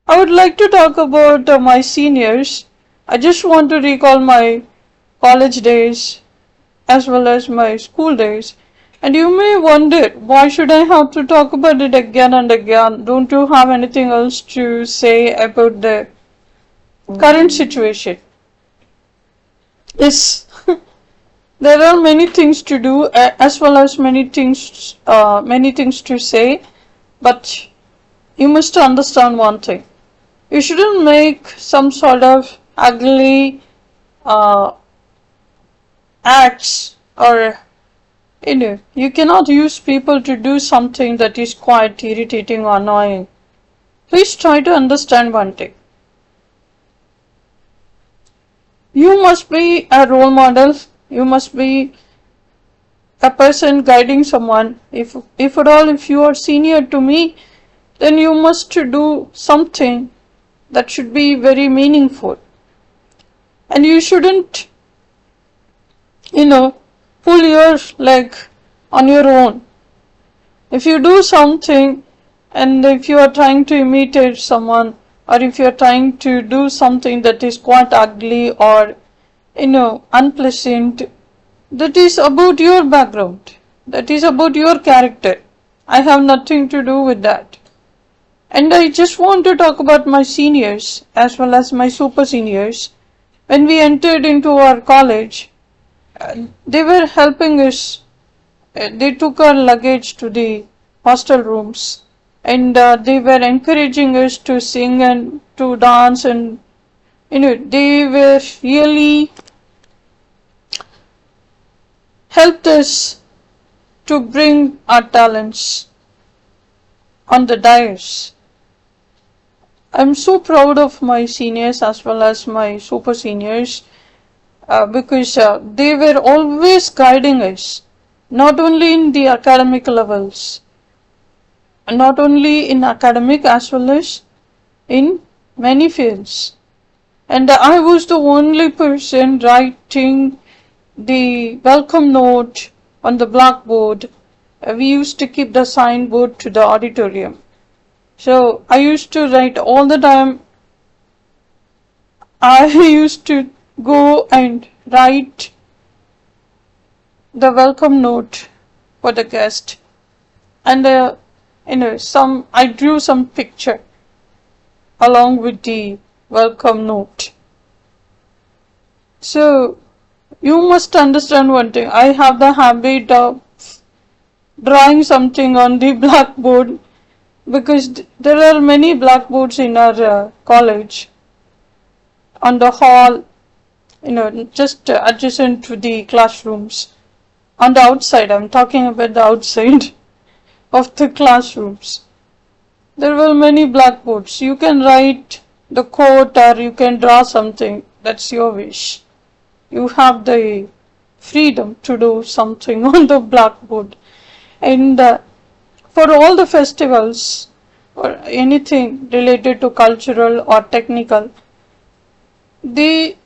I would like to talk about my seniors. I just want to recall my college days as well as my school days. And you may wonder, why should I have to talk about it again and again? Don't you have anything else to say about the current situation? Yes, there are many things to do as well as many things to say, but you must understand one thing. You shouldn't make some sort of ugly uh, acts, or you cannot use people to do something that is quite irritating or annoying. Please try to understand one thing. You must be a role model. You must be a person guiding someone. If at all, if you are senior to me, then you must do something that should be very meaningful. And you shouldn't, pull your leg on your own. If you do something, and if you are trying to imitate someone, or if you are trying to do something that is quite ugly or unpleasant, that is about your background, that is about your character. I have nothing to do with that. And I just want to talk about my seniors as well as my super seniors. When we entered into our college, they were helping us. They took our luggage to the hostel rooms, and they were encouraging us to sing and to dance, and they were really helped us to bring our talents on the dais. I'm so proud of my seniors as well as my super seniors because they were always guiding us, not only in the academic levels, not only in academic as well as in many fields. And I was the only person writing the welcome note on the blackboard. We used to keep the signboard to the auditorium. So I used to write all the time. I used to go and write the welcome note for the guest, and I drew some picture along with the welcome note. So you must understand one thing. I have the habit of drawing something on the blackboard because there are many blackboards in our college, on the hall, just adjacent to the classrooms. On the outside, I'm talking about the outside of the classrooms. There were many blackboards. You can write the quote or you can draw something. That's your wish. You have the freedom to do something on the blackboard. And for all the festivals or anything related to cultural or technical, they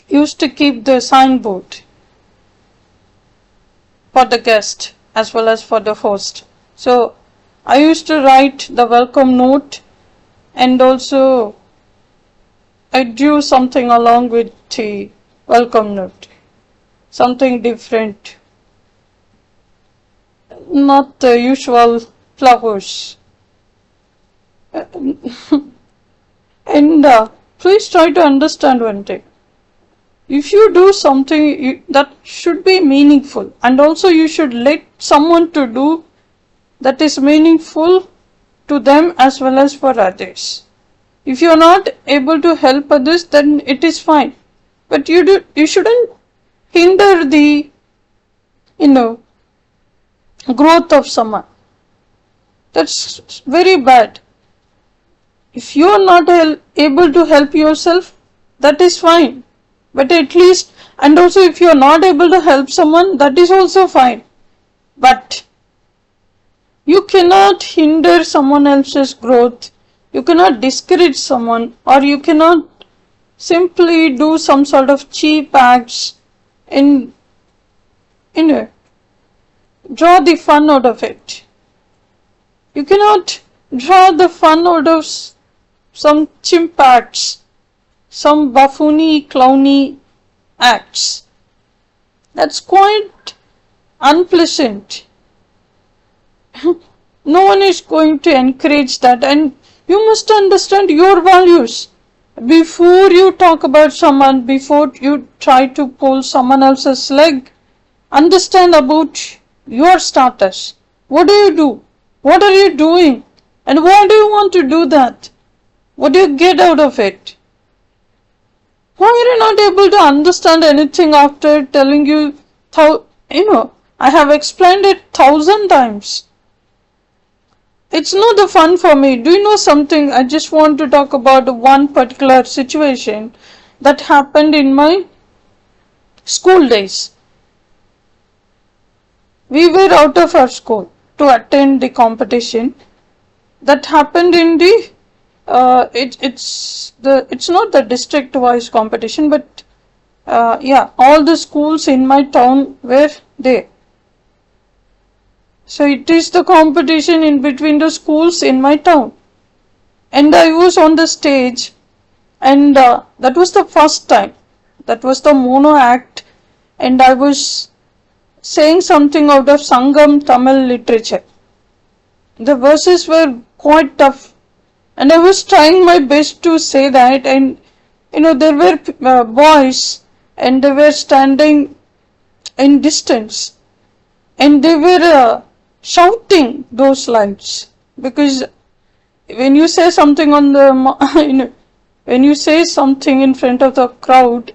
used to keep the signboard for the guest as well as for the host. So I used to write the welcome note, and also I drew something along with the welcome note, something different, not the usual flowers. And please try to understand one thing. If you do something that should be meaningful, and also you should let someone to do that is meaningful to them as well as for others. If you are not able to help others, then it is fine. But you shouldn't hinder the growth of someone. That's very bad. If you are not able to help yourself, that is fine. But at least, and also if you are not able to help someone, that is also fine. But you cannot hinder someone else's growth. You cannot discourage someone, or you cannot simply do some sort of cheap acts and draw the fun out of it. You cannot draw the fun out of some chimp acts, some buffoony, clowny acts. That's quite unpleasant. No one is going to encourage that, and you must understand your values. Before you talk about someone, before you try to pull someone else's leg, understand about your status. What do you do? What are you doing? And why do you want to do that? What do you get out of it? Why are you not able to understand anything after telling you, I have explained it 1,000 times. It's not the fun for me. Do you know something? I just want to talk about one particular situation that happened in my school days. We were out of our school to attend the competition that happened in the it's not the district wise competition, but all the schools in my town were there. So it is the competition in between the schools in my town, and I was on the stage, and that was the first time. That was the mono act, and I was saying something out of Sangam Tamil literature. The verses were quite tough, and I was trying my best to say that, and there were boys, and they were standing in distance, and they were shouting those lines, because when you say something on the when you say something in front of the crowd,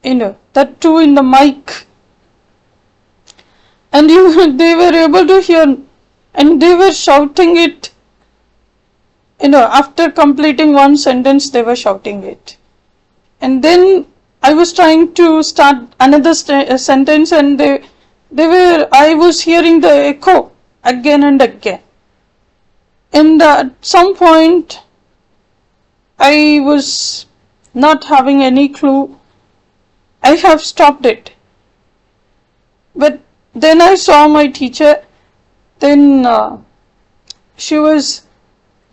that too in the mic, and they were able to hear, and they were shouting it, after completing one sentence they were shouting it, and then I was trying to start another sentence, and I was hearing the echo again and again. And at some point, I was not having any clue. I have stopped it. But then I saw my teacher, then she was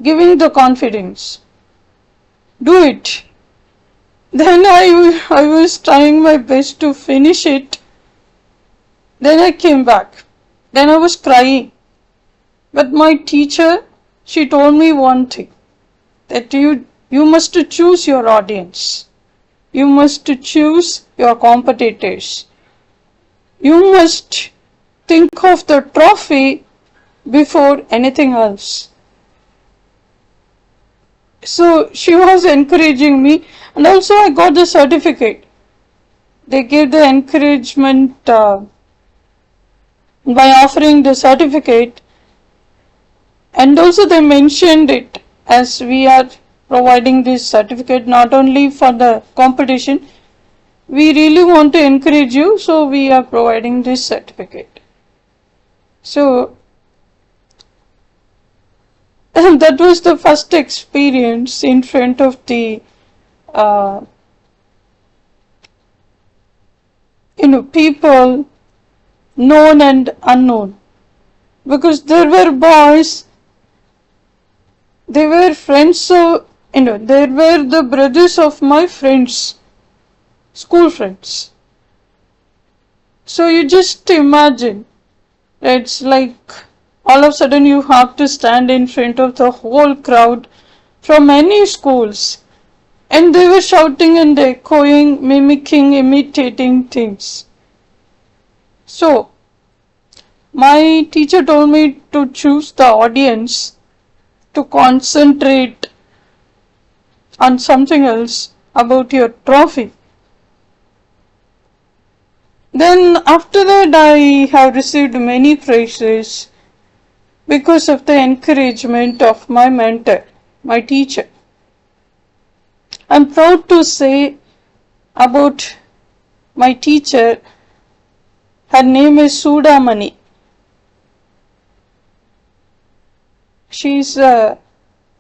giving the confidence. Do it. Then I was trying my best to finish it. Then I came back. Then I was crying. But my teacher, she told me one thing, that you must choose your audience. You must choose your competitors. You must think of the trophy before anything else. So she was encouraging me, and also I got the certificate. They gave the encouragement by offering the certificate, and also they mentioned it as we are providing this certificate not only for the competition, we really want to encourage you, so we are providing this certificate. So that was the first experience in front of the people known and unknown, because there were boys, they were friends, so they were the brothers of my friends, school friends. So you just imagine, it's like all of a sudden you have to stand in front of the whole crowd from many schools, and they were shouting and echoing, mimicking, imitating things. So my teacher told me to choose the audience, to concentrate on something else about your trophy. Then after that I have received many praises because of the encouragement of my mentor, my teacher. I'm proud to say about my teacher, her name is Sudamani. She's at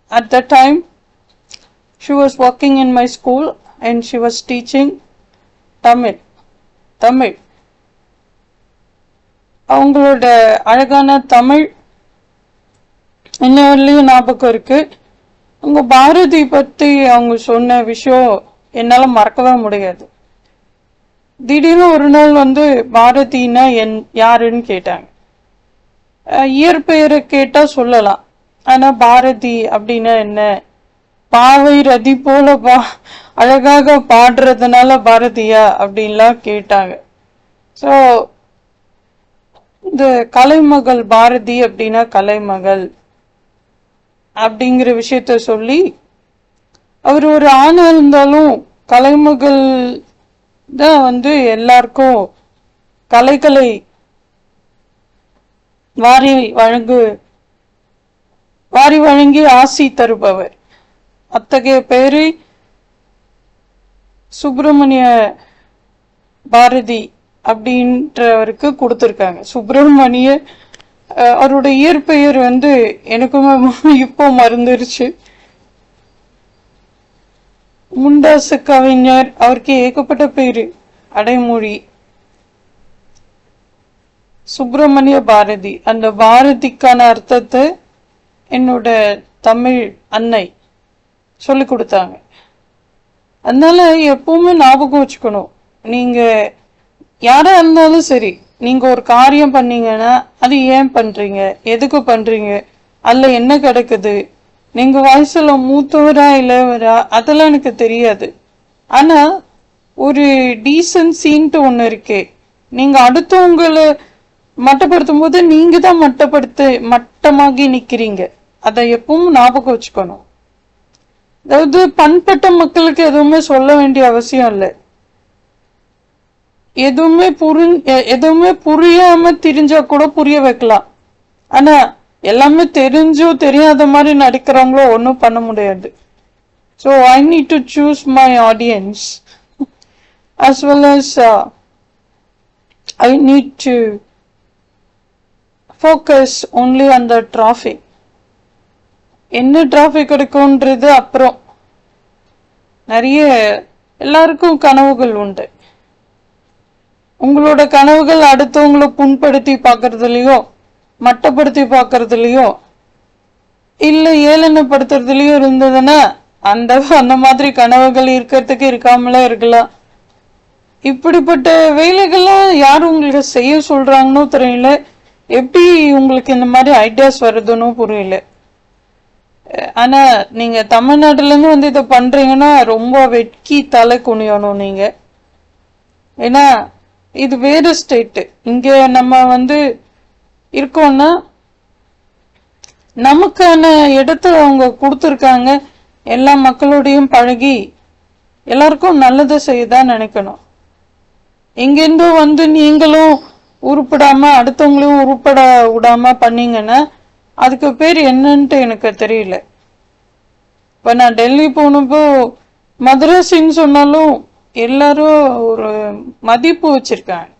that time she was working in my school and she was teaching Tamil. அவங்களோட அழகான தமிழ் இன்ன வரலையும் ஞாபகம் இருக்கு. அவங்க பாரதி பத்தி அவங்க சொன்ன விஷயம் என்னால மறக்கவே முடியாது. திடீர்னு ஒரு நாள் பாரதினா யாருன்னு கேட்டாங்க. இயற்பெயரை கேட்டா சொல்லலாம், ஆனா பாரதி அப்படின்னா என்ன, பாவை ரதி போல அழகாக பாடுறதுனால பாரதியா அப்படின்லாம் கேட்டாங்க. ஸோ இந்த கலைமகள் பாரதி அப்படின்னா கலைமகள் அப்படிங்கிற விஷயத்த சொல்லி, அவர் ஒரு ஆணா இருந்தாலும் கலைமகள் தான் எல்லாருக்கும் கலைகளை வாரி வழங்கி ஆசி தருபவர். அத்தகைய பெயரை சுப்பிரமணிய பாரதி அப்படின்றவருக்கு கொடுத்திருக்காங்க. சுப்பிரமணிய அவருடைய இயற்பெயர் எனக்குமே இப்போ மறந்துருச்சு. முண்டாசு கவிஞர், அவருக்கு ஏகப்பட்ட பேரு அடைமொழி. சுப்பிரமணிய பாரதி, அந்த பாரதிக்கான அர்த்தத்தை என்னோட தமிழ் அன்னை சொல்லி கொடுத்தாங்க. அதனால எப்பவுமே ஞாபகம் வச்சுக்கணும், நீங்க யாரா இருந்தாலும் சரி, நீங்க ஒரு காரியம் பண்ணீங்கன்னா அது ஏன் பண்றீங்க, எதுக்கு பண்றீங்க, அதுல என்ன கிடைக்குது, நீங்க வயசுல மூத்தவரா இளையவரா அதெல்லாம் எனக்கு தெரியாது. ஆனா ஒரு டீசன்சின்ட்டு ஒண்ணு இருக்கே, நீங்க அடுத்தவங்களை மட்டப்படுத்தும் போது நீங்க தான் மட்டமாகி நிக்கிறீங்க. அதை எப்பவும் ஞாபகம் வச்சுக்கணும். அதாவது பண்பட்ட மக்களுக்கு எதுவுமே சொல்ல வேண்டிய அவசியம் இல்லை. எதுவுமே புரியாம தெரிஞ்சா கூட புரிய வைக்கலாம். ஆனா எல்லாமே தெரிஞ்சோ தெரியாத மாதிரி நடிக்கிறவங்களோ ஒன்றும் பண்ண முடியாது. So I need to choose my audience as well as I need to focus only on the traffic. என்ன டிராஃபிக் கிடைக்கும்ன்றது அப்புறம். நிறைய எல்லாருக்கும் கனவுகள் உண்டு. உங்களோட கனவுகள் அடுத்தவங்களை புண்படுத்தி பார்க்கறதுலயோ மட்டப்படுத்தி பார்க்கறதுலயோ இல்ல ஏளனப்படுத்துறதுலயோ இருந்ததுன்னா அந்த மாதிரி கனவுகள் இருக்கிறதுக்கு இருக்காமலே இருக்கலாம். இப்படிப்பட்ட வேலைகள்லாம் யாரும் உங்களுக்கு செய்ய சொல்றாங்கன்னு தெரியல. எப்படி உங்களுக்கு இந்த மாதிரி ஐடியாஸ் வருதுன்னு புரியல. ஆனா நீங்க தமிழ்நாட்டுல இருந்து இதை பண்றீங்கன்னா ரொம்ப வெட்கி தலை குனியணும் நீங்க. ஏன்னா இது வேற ஸ்டேட். இங்க நம்ம இருக்கோம்னா நமக்கான இடத்த அவங்க கொடுத்துருக்காங்க. எல்லா மக்களோடையும் பழகி எல்லாருக்கும் நல்லதை செய்யதான் நினைக்கணும். எங்கிருந்தோ நீங்களும் உருப்படாம அடுத்தவங்களையும் உருப்பட விடாம பண்ணீங்கன்னா அதுக்கு பேர் என்னன்ட்டு எனக்கு தெரியல. இப்ப நான் டெல்லி போனப்போ மதராசின்னு சொன்னாலும் எல்லாரும் ஒரு மதிப்பு வச்சிருக்காங்க.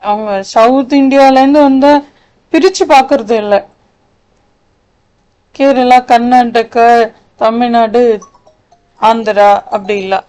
அவங்க சவுத் இந்தியால இருந்து பிரிச்சு பாக்குறது இல்லை. கேரளா, கர்நாடகா, தமிழ்நாடு, ஆந்திரா அப்படி இல்லை.